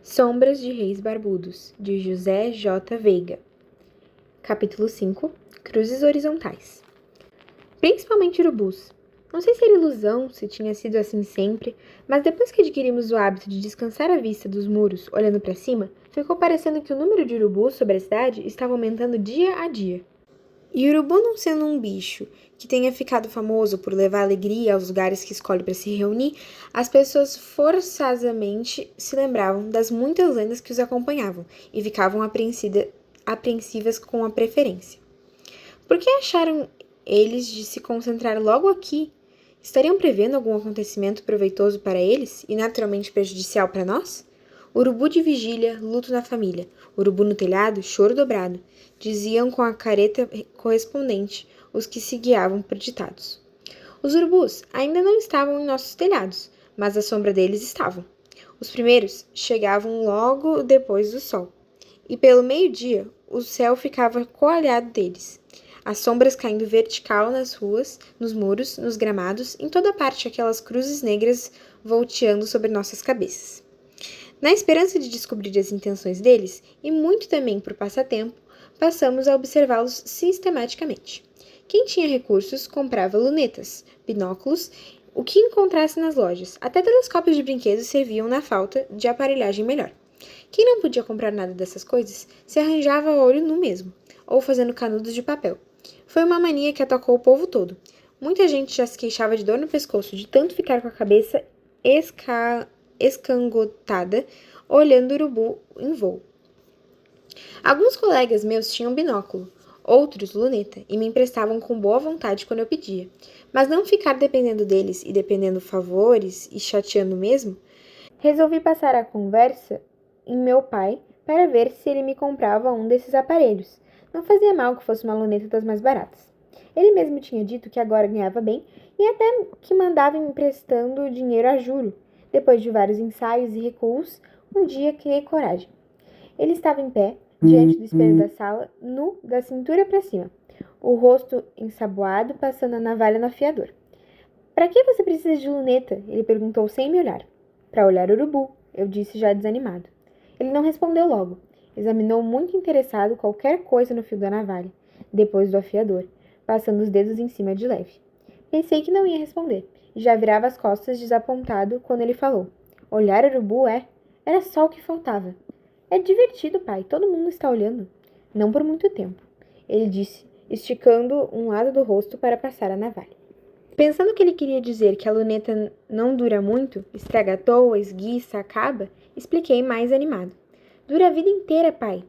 Sombras de Reis Barbudos, de José J. Veiga. Capítulo 5. Cruzes horizontais. Principalmente urubus. Não sei se era ilusão, se tinha sido assim sempre, mas depois que adquirimos o hábito de descansar a vista dos muros, olhando para cima, ficou parecendo que o número de urubus sobre a cidade estava aumentando dia a dia. E urubu não sendo um bicho que tenha ficado famoso por levar alegria aos lugares que escolhe para se reunir, as pessoas forçosamente se lembravam das muitas lendas que os acompanhavam e ficavam apreensivas com a preferência. Por que acharam eles de se concentrar logo aqui? Estariam prevendo algum acontecimento proveitoso para eles e naturalmente prejudicial para nós? Urubu de vigília, luto na família. Urubu no telhado, choro dobrado. Diziam com a careta correspondente os que se guiavam por ditados. Os urubus ainda não estavam em nossos telhados, mas a sombra deles estavam. Os primeiros chegavam logo depois do sol, e pelo meio-dia o céu ficava coalhado deles. As sombras caindo vertical nas ruas, nos muros, nos gramados, em toda parte aquelas cruzes negras volteando sobre nossas cabeças. Na esperança de descobrir as intenções deles, e muito também por passatempo, passamos a observá-los sistematicamente. Quem tinha recursos comprava lunetas, binóculos, o que encontrasse nas lojas. Até telescópios de brinquedos serviam na falta de aparelhagem melhor. Quem não podia comprar nada dessas coisas, se arranjava a olho nu mesmo, ou fazendo canudos de papel. Foi uma mania que atacou o povo todo. Muita gente já se queixava de dor no pescoço de tanto ficar com a cabeça escangotada, olhando o urubu em voo. Alguns colegas meus tinham binóculo, outros luneta, e me emprestavam com boa vontade quando eu pedia. Mas não ficar dependendo deles e dependendo favores e chateando mesmo, resolvi passar a conversa em meu pai para ver se ele me comprava um desses aparelhos. Não fazia mal que fosse uma luneta das mais baratas. Ele mesmo tinha dito que agora ganhava bem e até que mandava emprestando dinheiro a juro. Depois de vários ensaios e recuos, um dia criei coragem. Ele estava em pé, diante do espelho da sala, nu da cintura para cima, o rosto ensaboado, passando a navalha no afiador. Para que você precisa de luneta? Ele perguntou sem me olhar. Para olhar urubu, eu disse já desanimado. Ele não respondeu logo. Examinou muito interessado qualquer coisa no fio da navalha, depois do afiador, passando os dedos em cima de leve. Pensei que não ia responder, e já virava as costas desapontado quando ele falou. Olhar urubu, é? Era só o que faltava. É divertido, pai. Todo mundo está olhando. Não por muito tempo, ele disse, esticando um lado do rosto para passar a navalha. Pensando que ele queria dizer que a luneta não dura muito, estraga à toa, esguiça, acaba, expliquei mais animado. Dura a vida inteira, pai,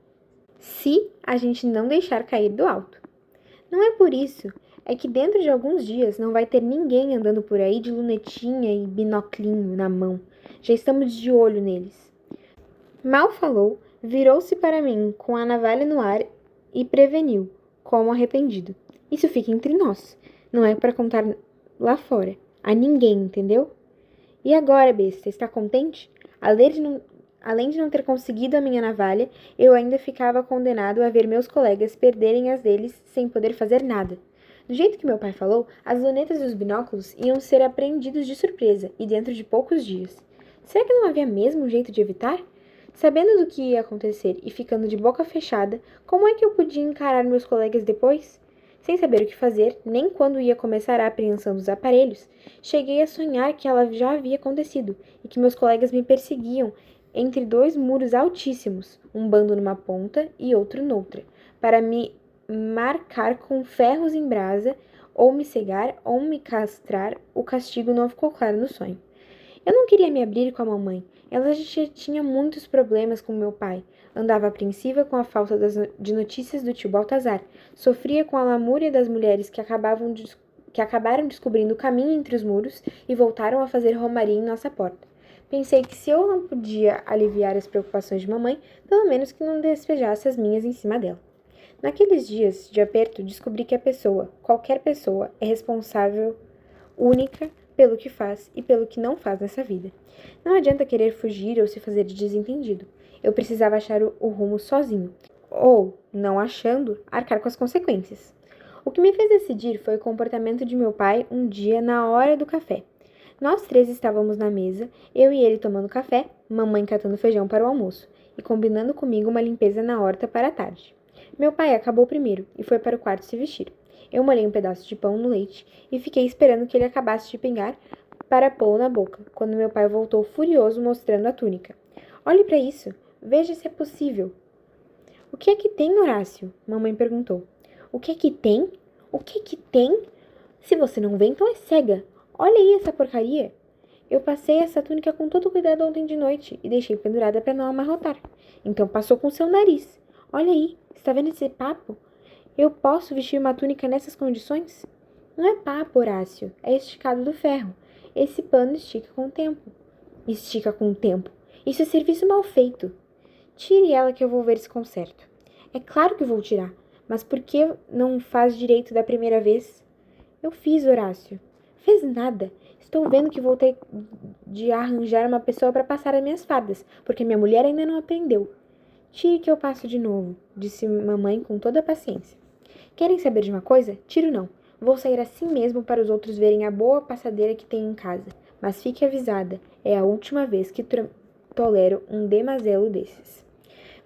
se a gente não deixar cair do alto. Não é por isso, é que dentro de alguns dias não vai ter ninguém andando por aí de lunetinha e binoclinho na mão. Já estamos de olho neles. Mal falou, virou-se para mim com a navalha no ar e preveniu, como arrependido. Isso fica entre nós. Não é para contar lá fora. A ninguém, entendeu? E agora, besta, está contente? Além de não ter conseguido a minha navalha, eu ainda ficava condenado a ver meus colegas perderem as deles sem poder fazer nada. Do jeito que meu pai falou, as lunetas e os binóculos iam ser apreendidos de surpresa e dentro de poucos dias. Será que não havia mesmo um jeito de evitar? Sabendo do que ia acontecer e ficando de boca fechada, como é que eu podia encarar meus colegas depois? Sem saber o que fazer, nem quando ia começar a apreensão dos aparelhos, cheguei a sonhar que ela já havia acontecido e que meus colegas me perseguiam entre dois muros altíssimos, um bando numa ponta e outro noutra, para me marcar com ferros em brasa, ou me cegar, ou me castrar. O castigo não ficou claro no sonho. Eu não queria me abrir com a mamãe. Ela já tinha muitos problemas com meu pai. Andava apreensiva com a falta de notícias do tio Baltazar. Sofria com a lamúria das mulheres que acabaram descobrindo o caminho entre os muros e voltaram a fazer romaria em nossa porta. Pensei que se eu não podia aliviar as preocupações de mamãe, pelo menos que não despejasse as minhas em cima dela. Naqueles dias de aperto, descobri que a pessoa, qualquer pessoa, é responsável única pelo que faz e pelo que não faz nessa vida. Não adianta querer fugir ou se fazer de desentendido. Eu precisava achar o rumo sozinho, ou, não achando, arcar com as consequências. O que me fez decidir foi o comportamento de meu pai um dia na hora do café. Nós três estávamos na mesa, eu e ele tomando café, mamãe catando feijão para o almoço e combinando comigo uma limpeza na horta para a tarde. Meu pai acabou primeiro e foi para o quarto se vestir. Eu molhei um pedaço de pão no leite e fiquei esperando que ele acabasse de pingar para pô-lo na boca, quando meu pai voltou furioso mostrando a túnica. Olhe para isso, veja se é possível. O que é que tem, Horácio? Mamãe perguntou. O que é que tem? O que é que tem? Se você não vê, então é cega. Olha aí essa porcaria. Eu passei essa túnica com todo cuidado ontem de noite e deixei pendurada para não amarrotar. Então passou com seu nariz. Olha aí, está vendo esse papo? Eu posso vestir uma túnica nessas condições? Não é papo, Horácio, é esticado do ferro. Esse pano estica com o tempo. Estica com o tempo. Isso é serviço mal feito. Tire ela que eu vou ver se conserto. É claro que vou tirar, mas por que não faz direito da primeira vez? Eu fiz, Horácio. Fez nada. Estou vendo que vou ter de arranjar uma pessoa para passar as minhas fardas, porque minha mulher ainda não aprendeu. Tire que eu passo de novo, disse mamãe com toda a paciência. Querem saber de uma coisa? Tiro não. Vou sair assim mesmo para os outros verem a boa passadeira que tenho em casa. Mas fique avisada, é a última vez que tolero um demazelo desses.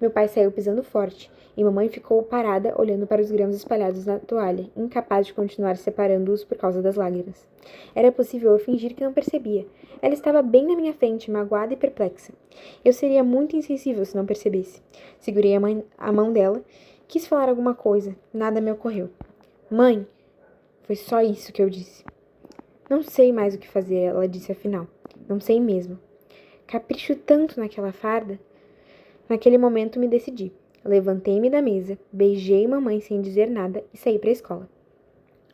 Meu pai saiu pisando forte, e mamãe ficou parada olhando para os grãos espalhados na toalha, incapaz de continuar separando-os por causa das lágrimas. Era possível eu fingir que não percebia. Ela estava bem na minha frente, magoada e perplexa. Eu seria muito insensível se não percebesse. Segurei a mão dela, quis falar alguma coisa, nada me ocorreu. Mãe, foi só isso que eu disse. Não sei mais o que fazer, ela disse afinal. Não sei mesmo. Capricho tanto naquela farda. Naquele momento me decidi. Levantei-me da mesa, beijei mamãe sem dizer nada e saí para a escola.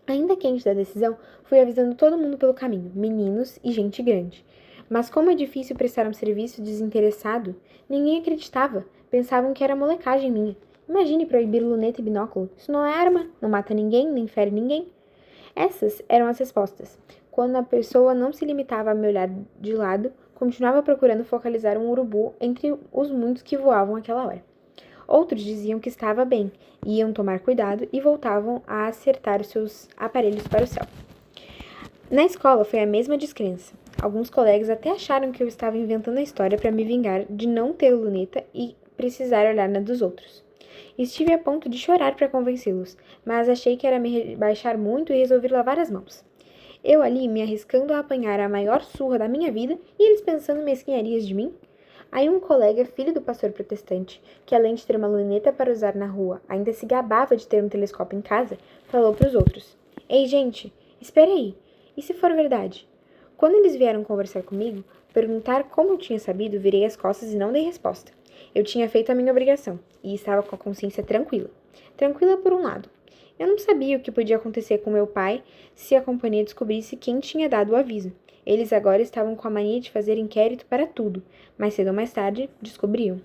Ainda quente da decisão, fui avisando todo mundo pelo caminho, meninos e gente grande. Mas como é difícil prestar um serviço desinteressado, ninguém acreditava, pensavam que era molecagem minha. Imagine proibir luneta e binóculo, isso não é arma, não mata ninguém, nem fere ninguém. Essas eram as respostas. Quando a pessoa não se limitava a me olhar de lado, continuava procurando focalizar um urubu entre os muitos que voavam àquela hora. Outros diziam que estava bem, iam tomar cuidado e voltavam a acertar seus aparelhos para o céu. Na escola foi a mesma descrença. Alguns colegas até acharam que eu estava inventando a história para me vingar de não ter luneta e precisar olhar na dos outros. Estive a ponto de chorar para convencê-los, mas achei que era me rebaixar muito e resolvi lavar as mãos. Eu ali me arriscando a apanhar a maior surra da minha vida e eles pensando mesquinharias de mim? Aí um colega, filho do pastor protestante, que além de ter uma luneta para usar na rua, ainda se gabava de ter um telescópio em casa, falou para os outros. Ei, gente, espere aí. E se for verdade? Quando eles vieram conversar comigo, perguntar como eu tinha sabido, virei as costas e não dei resposta. Eu tinha feito a minha obrigação e estava com a consciência tranquila. Tranquila por um lado. Eu não sabia o que podia acontecer com meu pai se a companhia descobrisse quem tinha dado o aviso. Eles agora estavam com a mania de fazer inquérito para tudo, mas cedo ou mais tarde descobriam.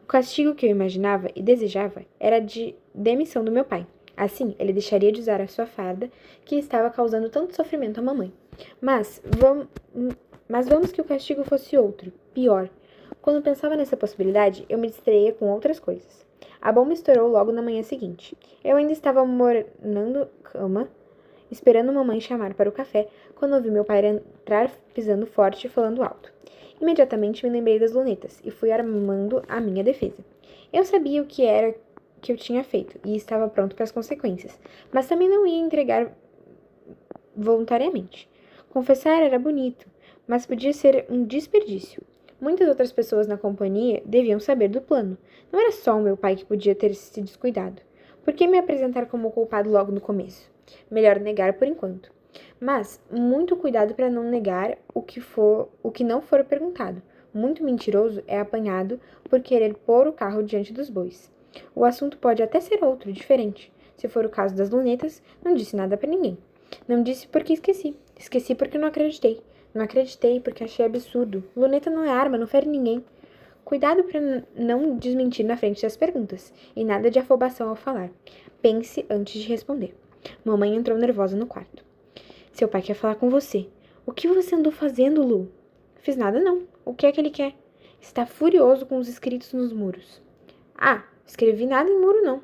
O castigo que eu imaginava e desejava era de demissão do meu pai. Assim, ele deixaria de usar a sua farda, que estava causando tanto sofrimento à mamãe. Mas vamos que o castigo fosse outro, pior. Quando pensava nessa possibilidade, eu me distraía com outras coisas. A bomba estourou logo na manhã seguinte. Eu ainda estava mornando cama, esperando mamãe chamar para o café, quando ouvi meu pai entrar pisando forte e falando alto. Imediatamente me lembrei das lunetas e fui armando a minha defesa. Eu sabia o que era que eu tinha feito e estava pronto para as consequências, mas também não ia entregar voluntariamente. Confessar era bonito, mas podia ser um desperdício. Muitas outras pessoas na companhia deviam saber do plano. Não era só o meu pai que podia ter se descuidado. Por que me apresentar como culpado logo no começo? Melhor negar por enquanto. Mas muito cuidado para não negar o que não for perguntado. Muito mentiroso é apanhado por querer pôr o carro diante dos bois. O assunto pode até ser outro, diferente. Se for o caso das lunetas, não disse nada para ninguém. Não disse porque esqueci. Esqueci porque não acreditei. Não acreditei porque achei absurdo. Luneta não é arma, não fere ninguém. Cuidado para não desmentir na frente das perguntas. E nada de afobação ao falar. Pense antes de responder. Mamãe entrou nervosa no quarto. Seu pai quer falar com você. O que você andou fazendo, Lu? Fiz nada não. O que é que ele quer? Está furioso com os escritos nos muros. Ah, escrevi nada em muro não.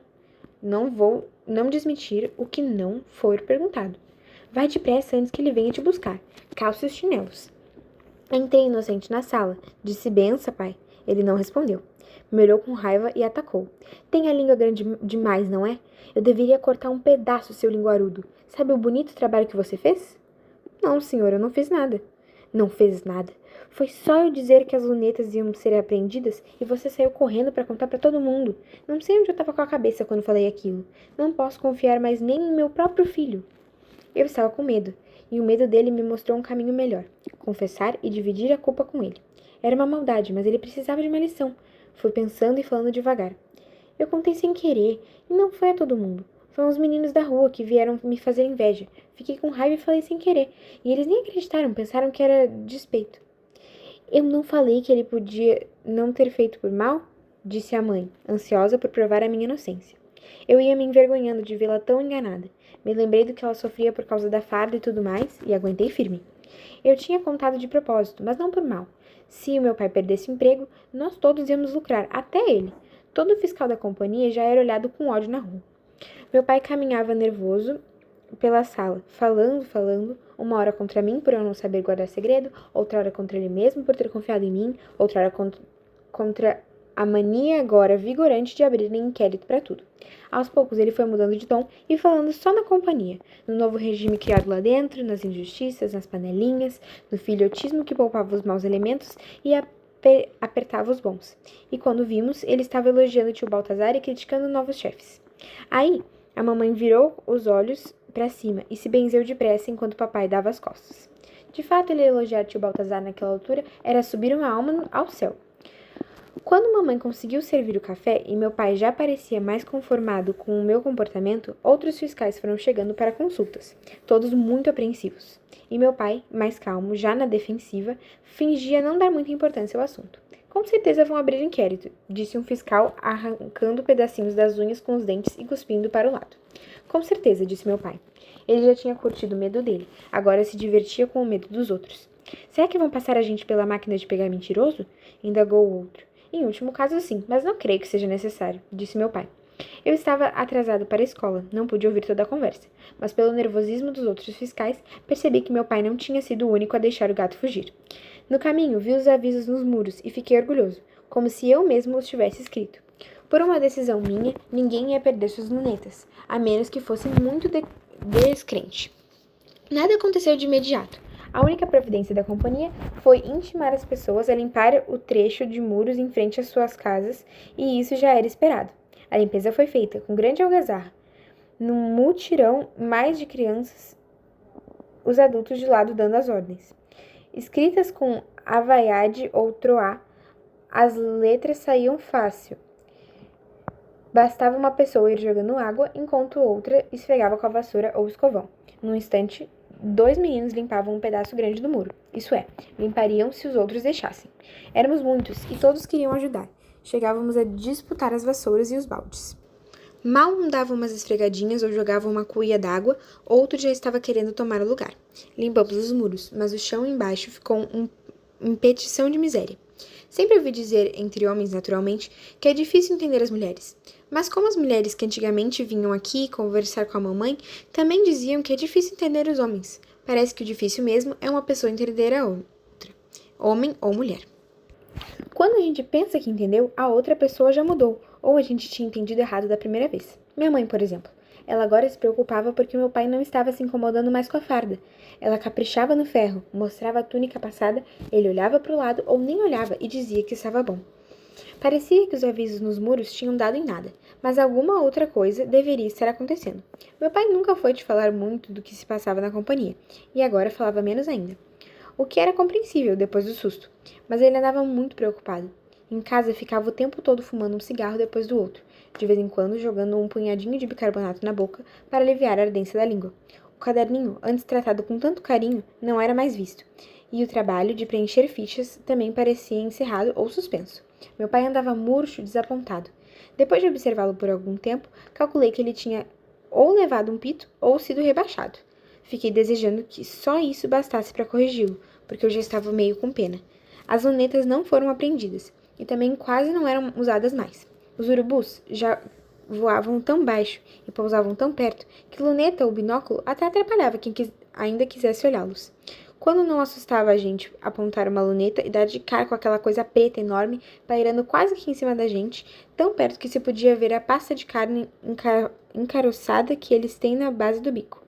Não vou desmentir o que não for perguntado. Vai depressa antes que ele venha te buscar. Calce os chinelos. Entrei inocente na sala. Disse benção, pai. Ele não respondeu. Me olhou com raiva e atacou. Tem a língua grande demais, não é? Eu deveria cortar um pedaço, seu linguarudo. Sabe o bonito trabalho que você fez? Não, senhor, eu não fiz nada. Não fez nada. Foi só eu dizer que as lunetas iam ser apreendidas e você saiu correndo para contar para todo mundo. Não sei onde eu estava com a cabeça quando falei aquilo. Não posso confiar mais nem em meu próprio filho. Eu estava com medo, e o medo dele me mostrou um caminho melhor. Confessar e dividir a culpa com ele. Era uma maldade, mas ele precisava de uma lição. Fui pensando e falando devagar. Eu contei sem querer, e não foi a todo mundo. Foram os meninos da rua que vieram me fazer inveja. Fiquei com raiva e falei sem querer. E eles nem acreditaram, pensaram que era despeito. Eu não falei que ele podia não ter feito por mal? Disse a mãe, ansiosa por provar a minha inocência. Eu ia me envergonhando de vê-la tão enganada. Me lembrei do que ela sofria por causa da farda e tudo mais, e aguentei firme. Eu tinha contado de propósito, mas não por mal. Se o meu pai perdesse o emprego, nós todos íamos lucrar, até ele. Todo o fiscal da companhia já era olhado com ódio na rua. Meu pai caminhava nervoso pela sala, falando, uma hora contra mim por eu não saber guardar segredo, outra hora contra ele mesmo por ter confiado em mim, outra hora contra a mania agora vigorante de abrirem inquérito para tudo. Aos poucos ele foi mudando de tom e falando só na companhia, no novo regime criado lá dentro, nas injustiças, nas panelinhas, no filhotismo que poupava os maus elementos e apertava os bons. E quando vimos, ele estava elogiando o tio Baltazar e criticando novos chefes. Aí, a mamãe virou os olhos para cima e se benzeu depressa enquanto o papai dava as costas. De fato, ele elogiar tio Baltazar naquela altura era subir uma alma ao céu. Quando mamãe conseguiu servir o café e meu pai já parecia mais conformado com o meu comportamento, outros fiscais foram chegando para consultas, todos muito apreensivos. E meu pai, mais calmo, já na defensiva, fingia não dar muita importância ao assunto. Com certeza vão abrir inquérito, disse um fiscal, arrancando pedacinhos das unhas com os dentes e cuspindo para o lado. Com certeza, disse meu pai. Ele já tinha curtido o medo dele, agora se divertia com o medo dos outros. Será que vão passar a gente pela máquina de pegar mentiroso? Indagou o outro. Em último caso, sim, mas não creio que seja necessário, disse meu pai. Eu estava atrasado para a escola, não pude ouvir toda a conversa, mas pelo nervosismo dos outros fiscais, percebi que meu pai não tinha sido o único a deixar o gato fugir. No caminho, vi os avisos nos muros e fiquei orgulhoso, como se eu mesmo os tivesse escrito. Por uma decisão minha, ninguém ia perder suas lunetas, a menos que fosse muito descrente. Nada aconteceu de imediato. A única providência da companhia foi intimar as pessoas a limpar o trecho de muros em frente às suas casas, e isso já era esperado. A limpeza foi feita com grande algazarra. Num mutirão mais de crianças, os adultos de lado dando as ordens. Escritas com avaiade ou troá, as letras saíam fácil. Bastava uma pessoa ir jogando água, enquanto outra esfregava com a vassoura ou escovão. Num instante, 2 meninos limpavam um pedaço grande do muro. Isso é, limpariam se os outros deixassem. Éramos muitos e todos queriam ajudar. Chegávamos a disputar as vassouras e os baldes. Mal um dava umas esfregadinhas ou jogava uma cuia d'água, outro já estava querendo tomar o lugar. Limpamos os muros, mas o chão embaixo ficou uma petição de miséria. Sempre ouvi dizer, entre homens naturalmente, que é difícil entender as mulheres. Mas como as mulheres que antigamente vinham aqui conversar com a mamãe, também diziam que é difícil entender os homens. Parece que o difícil mesmo é uma pessoa entender a outra, homem ou mulher. Quando a gente pensa que entendeu, a outra pessoa já mudou, ou a gente tinha entendido errado da primeira vez. Minha mãe, por exemplo. Ela agora se preocupava porque meu pai não estava se incomodando mais com a farda. Ela caprichava no ferro, mostrava a túnica passada, ele olhava para o lado ou nem olhava e dizia que estava bom. Parecia que os avisos nos muros tinham dado em nada, mas alguma outra coisa deveria estar acontecendo. Meu pai nunca foi de falar muito do que se passava na companhia, e agora falava menos ainda. O que era compreensível depois do susto, mas ele andava muito preocupado. Em casa ficava o tempo todo fumando um cigarro depois do outro, de vez em quando jogando um punhadinho de bicarbonato na boca para aliviar a ardência da língua. O caderninho, antes tratado com tanto carinho, não era mais visto, e o trabalho de preencher fichas também parecia encerrado ou suspenso. Meu pai andava murcho, desapontado. Depois de observá-lo por algum tempo, calculei que ele tinha ou levado um pito ou sido rebaixado. Fiquei desejando que só isso bastasse para corrigi-lo, porque eu já estava meio com pena. As lunetas não foram apreendidas, e também quase não eram usadas mais. Os urubus já voavam tão baixo e pousavam tão perto que luneta ou binóculo até atrapalhava quem ainda quisesse olhá-los. Quando não assustava a gente apontar uma luneta e dar de cara com aquela coisa preta enorme, pairando quase que em cima da gente, tão perto que se podia ver a pasta de carne encaroçada que eles têm na base do bico.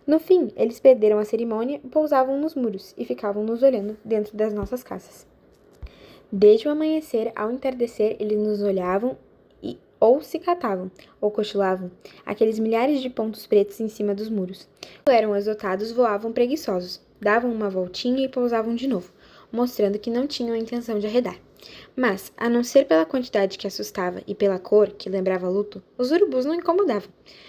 No fim, eles perderam a cerimônia, pousavam nos muros e ficavam nos olhando dentro das nossas casas. Desde o amanhecer ao entardecer, eles nos olhavam e ou se catavam, ou cochilavam, aqueles milhares de pontos pretos em cima dos muros. Quando eram exaltados, voavam preguiçosos, davam uma voltinha e pousavam de novo, mostrando que não tinham a intenção de arredar. Mas, a não ser pela quantidade que assustava e pela cor, que lembrava luto, os urubus não incomodavam.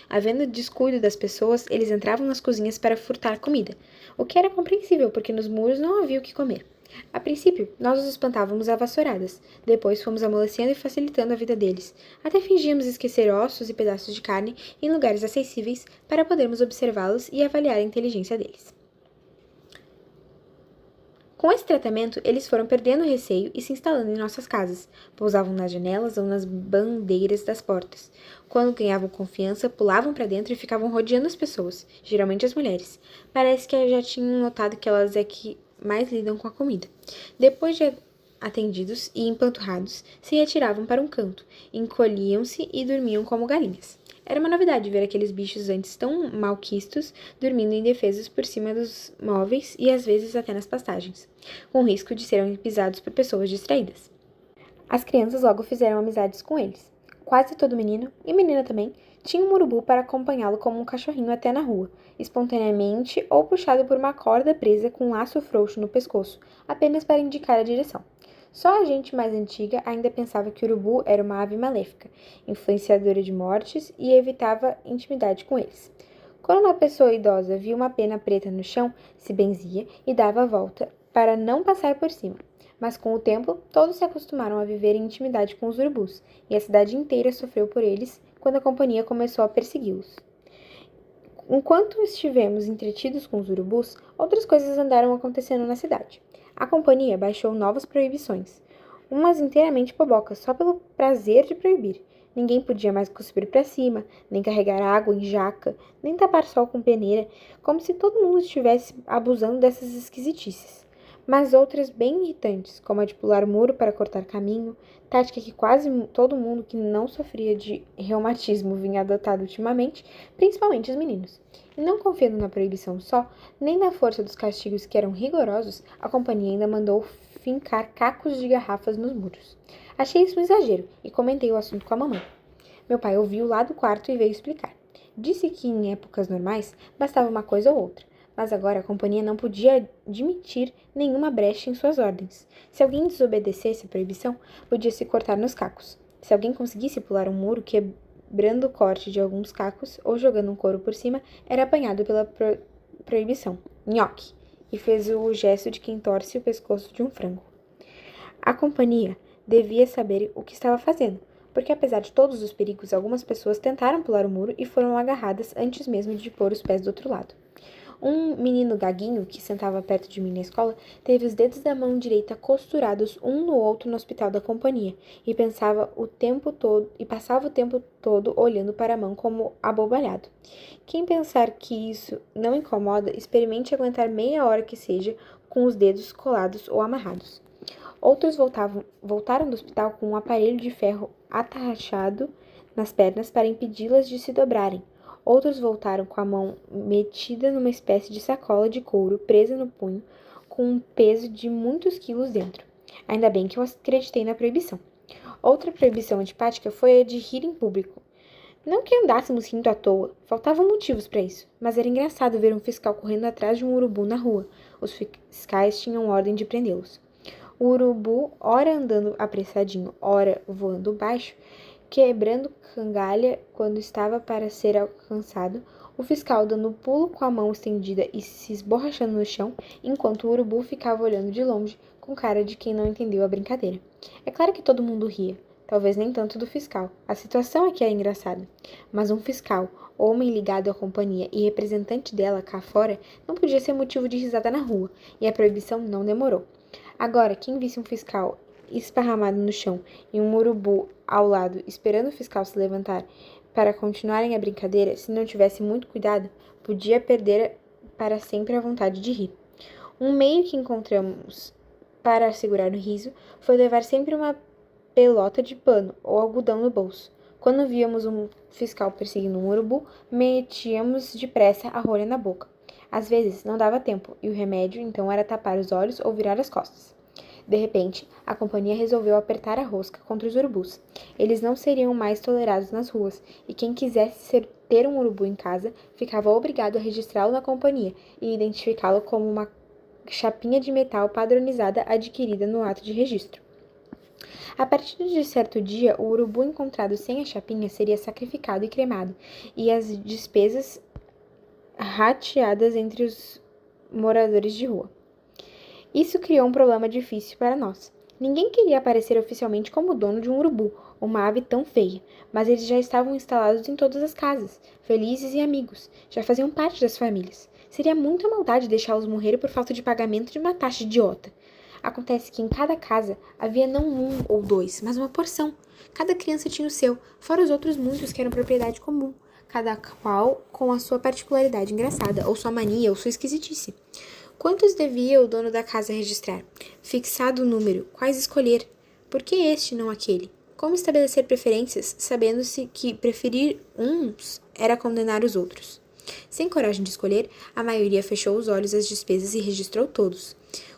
Havendo descuido das pessoas, eles entravam nas cozinhas para furtar comida, o que era compreensível, porque nos muros não havia o que comer. A princípio, nós os espantávamos a vassouradas, depois fomos amolecendo e facilitando a vida deles, até fingíamos esquecer ossos e pedaços de carne em lugares acessíveis para podermos observá-los e avaliar a inteligência deles. Com esse tratamento, eles foram perdendo o receio e se instalando em nossas casas. Pousavam nas janelas ou nas bandeiras das portas. Quando ganhavam confiança, pulavam para dentro e ficavam rodeando as pessoas, geralmente as mulheres. Parece que já tinham notado que elas é que mais lidam com a comida. Depois de atendidos e empanturrados, se retiravam para um canto, encolhiam-se e dormiam como galinhas. Era uma novidade ver aqueles bichos antes tão malquistos dormindo indefesos por cima dos móveis e às vezes até nas pastagens, com risco de serem pisados por pessoas distraídas. As crianças logo fizeram amizades com eles. Quase todo menino, e menina também, tinha um urubu para acompanhá-lo como um cachorrinho até na rua, espontaneamente ou puxado por uma corda presa com um laço frouxo no pescoço, apenas para indicar a direção. Só a gente mais antiga ainda pensava que o urubu era uma ave maléfica, influenciadora de mortes e evitava intimidade com eles. Quando uma pessoa idosa via uma pena preta no chão, se benzia e dava a volta para não passar por cima. Mas com o tempo, todos se acostumaram a viver em intimidade com os urubus, e a cidade inteira sofreu por eles quando a companhia começou a persegui-los. Enquanto estivemos entretidos com os urubus, outras coisas andaram acontecendo na cidade. A companhia baixou novas proibições, umas inteiramente bobocas, só pelo prazer de proibir. Ninguém podia mais cuspir para cima, nem carregar água em jaca, nem tapar sol com peneira, como se todo mundo estivesse abusando dessas esquisitices. Mas outras bem irritantes, como a de pular muro para cortar caminho, tática que quase todo mundo que não sofria de reumatismo vinha adotado ultimamente, principalmente os meninos. E não confiando na proibição só, nem na força dos castigos que eram rigorosos, a companhia ainda mandou fincar cacos de garrafas nos muros. Achei isso um exagero e comentei o assunto com a mamãe. Meu pai ouviu lá do quarto e veio explicar. Disse que em épocas normais bastava uma coisa ou outra, mas agora a companhia não podia admitir nenhuma brecha em suas ordens. Se alguém desobedecesse a proibição, podia-se cortar nos cacos. Se alguém conseguisse pular um muro quebrando o corte de alguns cacos ou jogando um couro por cima, era apanhado pela proibição. Nhoque! E fez o gesto de quem torce o pescoço de um frango. A companhia devia saber o que estava fazendo, porque apesar de todos os perigos, algumas pessoas tentaram pular o muro e foram agarradas antes mesmo de pôr os pés do outro lado. Um menino gaguinho, que sentava perto de mim na escola, teve os dedos da mão direita costurados um no outro no hospital da companhia e passava o tempo todo olhando para a mão como abobalhado. Quem pensar que isso não incomoda, experimente aguentar meia hora que seja com os dedos colados ou amarrados. Outros voltaram do hospital com um aparelho de ferro atarrachado nas pernas para impedi-las de se dobrarem. Outros voltaram com a mão metida numa espécie de sacola de couro presa no punho, com um peso de muitos quilos dentro. Ainda bem que eu acreditei na proibição. Outra proibição antipática foi a de rir em público. Não que andássemos rindo à toa, faltavam motivos para isso, mas era engraçado ver um fiscal correndo atrás de um urubu na rua. Os fiscais tinham ordem de prendê-los. O urubu, ora andando apressadinho, ora voando baixo, quebrando cangalha quando estava para ser alcançado, o fiscal dando pulo com a mão estendida e se esborrachando no chão, enquanto o urubu ficava olhando de longe, com cara de quem não entendeu a brincadeira. É claro que todo mundo ria, talvez nem tanto do fiscal. A situação é que era engraçada. Mas um fiscal, homem ligado à companhia e representante dela cá fora, não podia ser motivo de risada na rua, e a proibição não demorou. Agora, quem visse um fiscal esparramado no chão e um urubu ao lado, esperando o fiscal se levantar para continuarem a brincadeira, se não tivesse muito cuidado, podia perder para sempre a vontade de rir. Um meio que encontramos para segurar o riso foi levar sempre uma pelota de pano ou algodão no bolso. Quando víamos um fiscal perseguindo um urubu, metíamos depressa a rolha na boca. Às vezes não dava tempo, e o remédio então era tapar os olhos ou virar as costas. De repente, a companhia resolveu apertar a rosca contra os urubus. Eles não seriam mais tolerados nas ruas, e quem quisesse ter um urubu em casa ficava obrigado a registrá-lo na companhia e identificá-lo como uma chapinha de metal padronizada adquirida no ato de registro. A partir de certo dia, o urubu encontrado sem a chapinha seria sacrificado e cremado, e as despesas rateadas entre os moradores de rua. Isso criou um problema difícil para nós. Ninguém queria aparecer oficialmente como dono de um urubu, uma ave tão feia, mas eles já estavam instalados em todas as casas, felizes e amigos, já faziam parte das famílias. Seria muita maldade deixá-los morrer por falta de pagamento de uma taxa idiota. Acontece que em cada casa havia não um ou dois, mas uma porção. Cada criança tinha o seu, fora os outros muitos que eram propriedade comum, cada qual com a sua particularidade engraçada, ou sua mania, ou sua esquisitice. Quantos devia o dono da casa registrar? Fixado o número, quais escolher? Por que este, não aquele? Como estabelecer preferências, sabendo-se que preferir uns era condenar os outros? Sem coragem de escolher, a maioria fechou os olhos às despesas e registrou todos.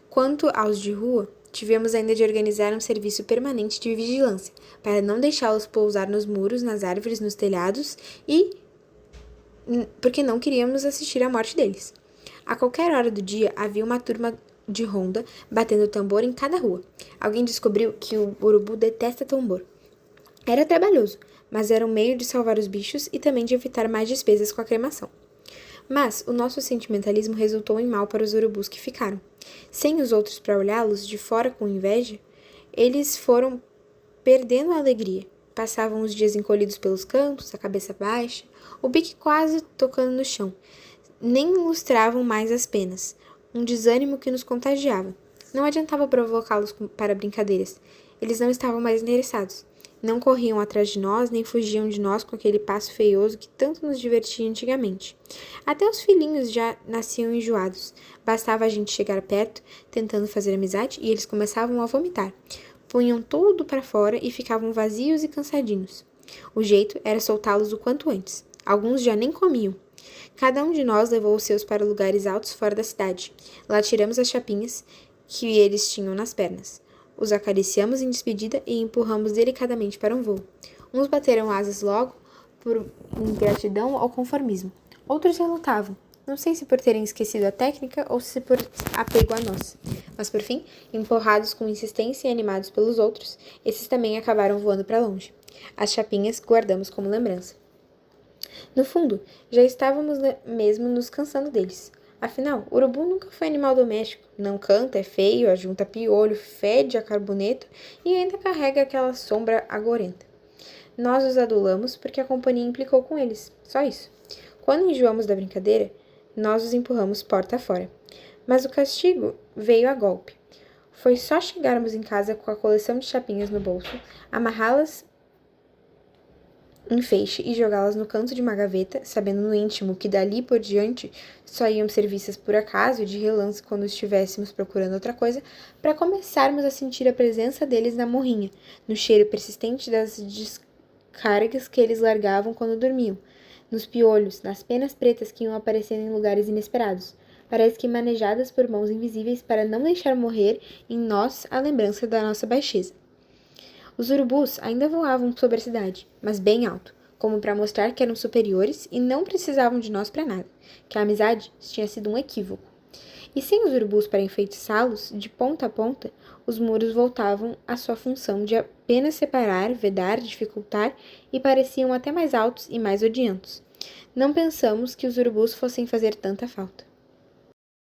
Quanto aos de rua, tivemos ainda de organizar um serviço permanente de vigilância, para não deixá-los pousar nos muros, nas árvores, nos telhados porque não queríamos assistir à morte deles. A qualquer hora do dia havia uma turma de ronda batendo tambor em cada rua. Alguém descobriu que o urubu detesta tambor. Era trabalhoso, mas era um meio de salvar os bichos e também de evitar mais despesas com a cremação. Mas o nosso sentimentalismo resultou em mal para os urubus que ficaram. Sem os outros para olhá-los de fora com inveja, eles foram perdendo a alegria. Passavam os dias encolhidos pelos cantos, a cabeça baixa, o bico quase tocando no chão. Nem ilustravam mais as penas, um desânimo que nos contagiava. Não adiantava provocá-los para brincadeiras. Eles não estavam mais interessados. Não corriam atrás de nós, nem fugiam de nós com aquele passo feioso que tanto nos divertia antigamente. Até os filhinhos já nasciam enjoados. Bastava a gente chegar perto, tentando fazer amizade, e eles começavam a vomitar. Punham tudo para fora e ficavam vazios e cansadinhos. O jeito era soltá-los o quanto antes. Alguns já nem comiam. Cada um de nós levou os seus para lugares altos fora da cidade. Lá tiramos as chapinhas que eles tinham nas pernas. Os acariciamos em despedida e empurramos delicadamente para um voo. Uns bateram asas logo, por ingratidão ou conformismo. Outros relutavam, não sei se por terem esquecido a técnica ou se por apego a nós. Mas por fim, empurrados com insistência e animados pelos outros, esses também acabaram voando para longe. As chapinhas guardamos como lembrança. No fundo, já estávamos mesmo nos cansando deles. Afinal, o urubu nunca foi animal doméstico. Não canta, é feio, ajunta piolho, fede a carboneto e ainda carrega aquela sombra agorenta. Nós os adulamos porque a companhia implicou com eles. Só isso. Quando enjoamos da brincadeira, nós os empurramos porta fora. Mas o castigo veio a golpe. Foi só chegarmos em casa com a coleção de chapinhas no bolso, amarrá-las em feixe e jogá-las no canto de uma gaveta, sabendo no íntimo que dali por diante só iam ser vistas por acaso e de relance quando estivéssemos procurando outra coisa, para começarmos a sentir a presença deles na morrinha, no cheiro persistente das descargas que eles largavam quando dormiam, nos piolhos, nas penas pretas que iam aparecendo em lugares inesperados, parece que manejadas por mãos invisíveis para não deixar morrer em nós a lembrança da nossa baixeza. Os urubus ainda voavam sobre a cidade, mas bem alto, como para mostrar que eram superiores e não precisavam de nós para nada, que a amizade tinha sido um equívoco. E sem os urubus para enfeitiçá-los, de ponta a ponta, os muros voltavam à sua função de apenas separar, vedar, dificultar e pareciam até mais altos e mais odientos. Não pensamos que os urubus fossem fazer tanta falta.